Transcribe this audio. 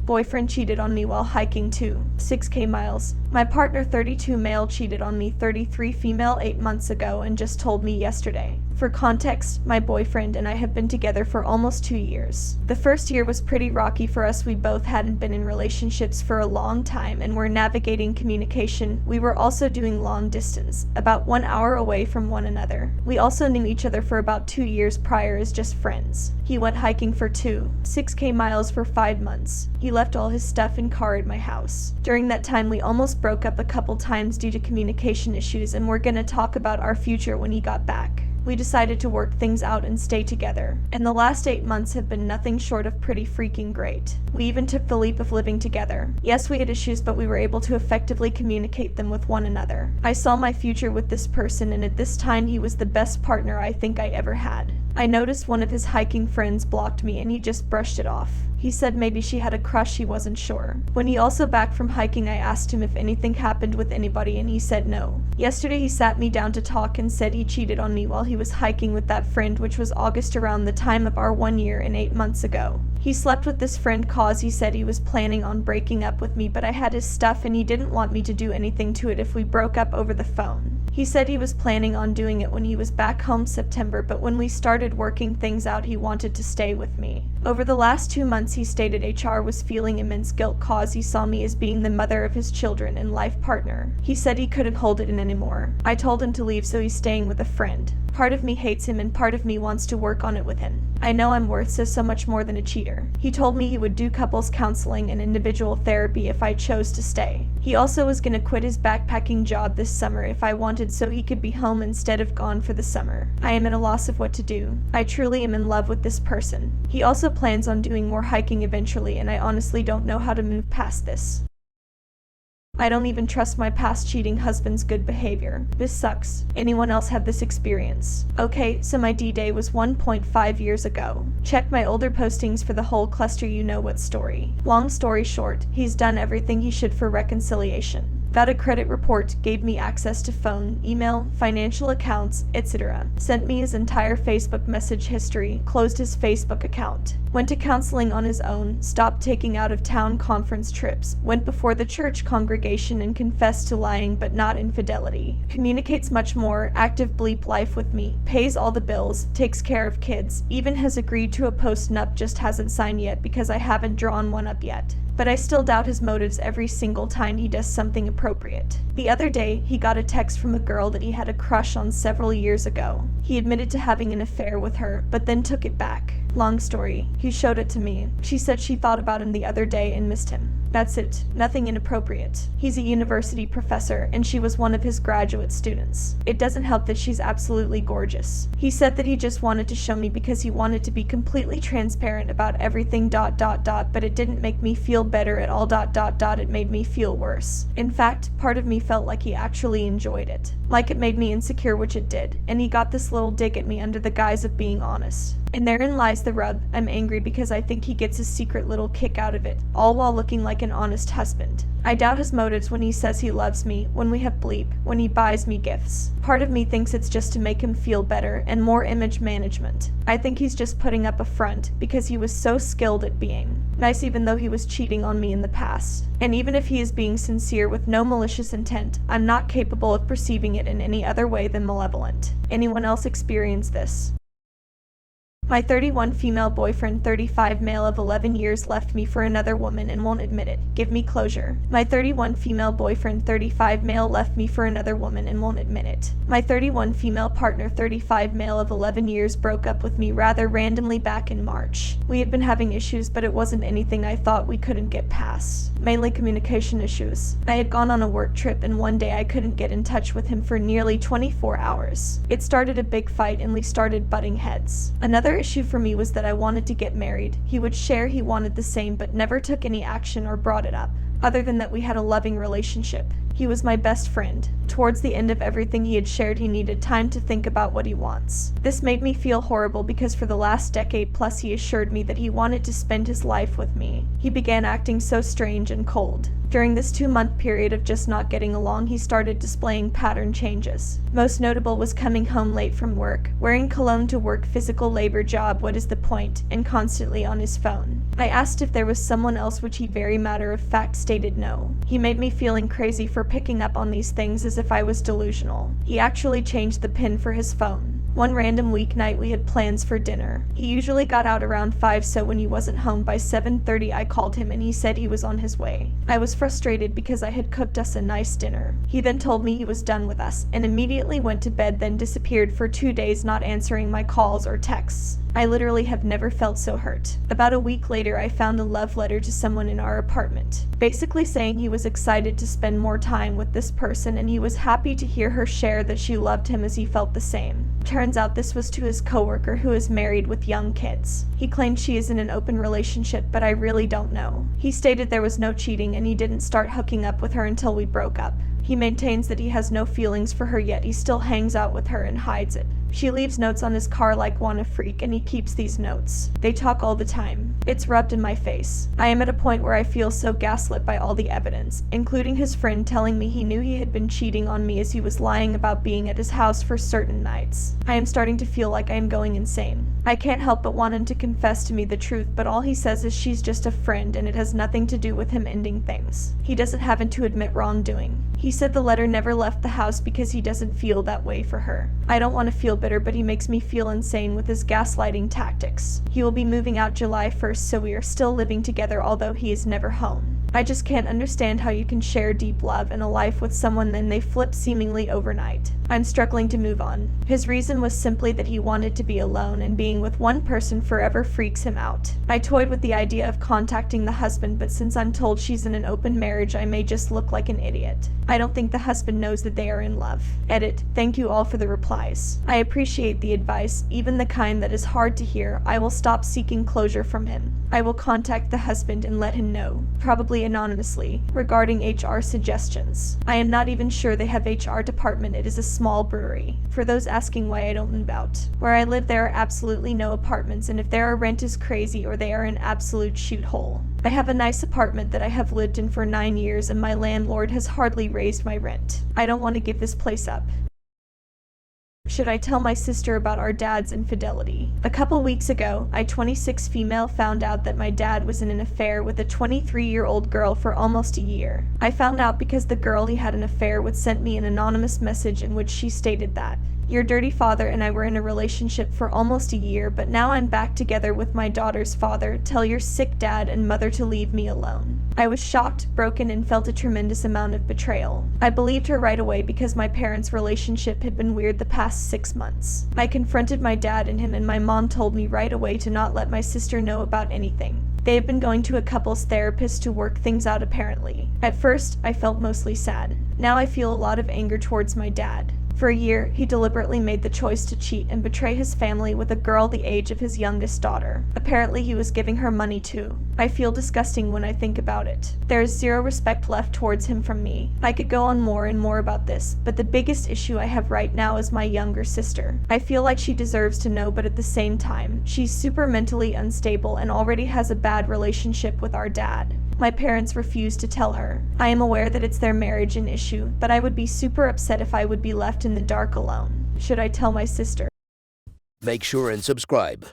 Boyfriend cheated on me while hiking 6K miles. My partner 32 male cheated on me 33 female 8 months ago and just told me yesterday. For context, my boyfriend and I have been together for almost 2 years. The first year was pretty rocky for us. We both hadn't been in relationships for a long time and were navigating communication. We were also doing long distance, about 1 hour away from one another. We also knew each other for about 2 years prior as just friends. He went hiking for 6K miles for 5 months. He left all his stuff and car at my house. During that time, we almost broke up a couple times due to communication issues, and we're gonna talk about our future when he got back. We decided to work things out and stay together, and the last 8 months have been nothing short of pretty freaking great. We even took the leap of living together. Yes, we had issues, but we were able to effectively communicate them with one another. I saw my future with this person, and at this time he was the best partner I think I ever had. I noticed one of his hiking friends blocked me and he just brushed it off. He said maybe she had a crush, he wasn't sure. When he also back from hiking, I asked him if anything happened with anybody and he said no. Yesterday he sat me down to talk and said he cheated on me while he was hiking with that friend, which was August, around the time of our 1 year and 8 months ago. He slept with this friend cause he said he was planning on breaking up with me, but I had his stuff and he didn't want me to do anything to it if we broke up over the phone. He said he was planning on doing it when he was back home September, but when we started working things out, he wanted to stay with me. Over the last 2 months, he stated HR was feeling immense guilt cause he saw me as being the mother of his children and life partner. He said he couldn't hold it in anymore. I told him to leave, so he's staying with a friend. Part of me hates him and part of me wants to work on it with him. I know I'm worth so much more than a cheater. He told me he would do couples counseling and individual therapy if I chose to stay. He also was gonna quit his backpacking job this summer if I wanted, so he could be home instead of gone for the summer. I am at a loss of what to do. I truly am in love with this person. He also plans on doing more hiking eventually, and I honestly don't know how to move past this. I don't even trust my past cheating husband's good behavior. This sucks. Anyone else have this experience? Okay, so my D-Day was 1.5 years ago. Check my older postings for the whole cluster, you know what story. Long story short, he's done everything he should for reconciliation. Got a credit report, gave me access to phone, email, financial accounts, etc. Sent me his entire Facebook message history, closed his Facebook account. Went to counseling on his own, stopped taking out-of-town conference trips, went before the church congregation and confessed to lying but not infidelity. Communicates much more, active bleep life with me, pays all the bills, takes care of kids, even has agreed to a post-nup, just hasn't signed yet because I haven't drawn one up yet. But I still doubt his motives every single time he does something appropriate. The other day, he got a text from a girl that he had a crush on several years ago. He admitted to having an affair with her, but then took it back. Long story, he showed it to me. She said she thought about him the other day and missed him. That's it, nothing inappropriate. He's a university professor, and she was one of his graduate students. It doesn't help that she's absolutely gorgeous. He said that he just wanted to show me because he wanted to be completely transparent about everything ... but it didn't make me feel better at all ... it made me feel worse. In fact, part of me felt like he actually enjoyed it. Like it made me insecure, which it did, and he got this little dig at me under the guise of being honest. And therein lies the rub. I'm angry because I think he gets a secret little kick out of it, all while looking like an honest husband. I doubt his motives when he says he loves me, when we have bleep, when he buys me gifts. Part of me thinks it's just to make him feel better and more image management. I think he's just putting up a front because he was so skilled at being nice, even though he was cheating on me in the past. And even if he is being sincere with no malicious intent, I'm not capable of perceiving it in any other way than malevolent. Anyone else experience this? My 31 female boyfriend 35 male of 11 years left me for another woman and won't admit it. Give me closure. My 31 female boyfriend 35 male left me for another woman and won't admit it. My 31 female partner 35 male of 11 years broke up with me rather randomly back in March. We had been having issues, but it wasn't anything I thought we couldn't get past. Mainly communication issues. I had gone on a work trip and one day I couldn't get in touch with him for nearly 24 hours. It started a big fight and we started butting heads. Another issue for me was that I wanted to get married. He would share he wanted the same but never took any action or brought it up. Other than that, we had a loving relationship. He was my best friend. Towards the end of everything he had shared, he needed time to think about what he wants. This made me feel horrible because for the last decade plus he assured me that he wanted to spend his life with me. He began acting so strange and cold. During this 2-month period of just not getting along, he started displaying pattern changes. Most notable was coming home late from work, wearing cologne to work, physical labor job, what is the point, and constantly on his phone. I asked if there was someone else, which he very matter-of-fact stated no. He made me feeling crazy for picking up on these things as if I was delusional. He actually changed the pin for his phone. One random weeknight we had plans for dinner. He usually got out around 5, so when he wasn't home by 7:30 I called him and he said he was on his way. I was frustrated because I had cooked us a nice dinner. He then told me he was done with us and immediately went to bed, then disappeared for 2 days, not answering my calls or texts. I literally have never felt so hurt. About a week later, I found a love letter to someone in our apartment, basically saying he was excited to spend more time with this person and he was happy to hear her share that she loved him as he felt the same. Turns out this was to his coworker who is married with young kids. He claimed she is in an open relationship, but I really don't know. He stated there was no cheating and he didn't start hooking up with her until we broke up. He maintains that he has no feelings for her, yet he still hangs out with her and hides it. She leaves notes on his car like "wanna freak," and he keeps these notes. They talk all the time. It's rubbed in my face. I am at a point where I feel so gaslit by all the evidence, including his friend telling me he knew he had been cheating on me as he was lying about being at his house for certain nights. I am starting to feel like I am going insane. I can't help but want him to confess to me the truth, but all he says is she's just a friend and it has nothing to do with him ending things. He doesn't have to admit wrongdoing. He said the letter never left the house because he doesn't feel that way for her. I don't want to feel bitter, but he makes me feel insane with his gaslighting tactics. He will be moving out July 1st, so we are still living together, although he is never home. I just can't understand how you can share deep love and a life with someone then they flip seemingly overnight. I'm struggling to move on. His reason was simply that he wanted to be alone and being with one person forever freaks him out. I toyed with the idea of contacting the husband, but since I'm told she's in an open marriage, I may just look like an idiot. I don't think the husband knows that they are in love. Edit. Thank you all for the replies. I appreciate the advice, even the kind that is hard to hear. I will stop seeking closure from him. I will contact the husband and let him know, probably anonymously, regarding HR suggestions. I am not even sure they have HR department. It is a small brewery. For those asking why I don't move out. Where I live there are absolutely no apartments, and if there are, rent is crazy or they are an absolute shithole. I have a nice apartment that I have lived in for 9 years and my landlord has hardly raised my rent. I don't want to give this place up. Should I tell my sister about our dad's infidelity? A couple weeks ago, I, 26 female, found out that my dad was in an affair with a 23-year-old girl for almost a year. I found out because the girl he had an affair with sent me an anonymous message in which she stated that, "Your dirty father and I were in a relationship for almost a year, but now I'm back together with my daughter's father. Tell your sick dad and mother to leave me alone." I was shocked, broken, and felt a tremendous amount of betrayal. I believed her right away because my parents' relationship had been weird the past 6 months. I confronted my dad and him, and my mom told me right away to not let my sister know about anything. They have been going to a couples therapist to work things out apparently. At first, I felt mostly sad. Now I feel a lot of anger towards my dad. For a year, he deliberately made the choice to cheat and betray his family with a girl the age of his youngest daughter. Apparently, he was giving her money too. I feel disgusting when I think about it. There is zero respect left towards him from me. I could go on more and more about this, but the biggest issue I have right now is my younger sister. I feel like she deserves to know, but at the same time, she's super mentally unstable and already has a bad relationship with our dad. My parents refuse to tell her. I am aware that it's their marriage an issue, but I would be super upset if I would be left in the dark alone. Should I tell my sister? Make sure and subscribe.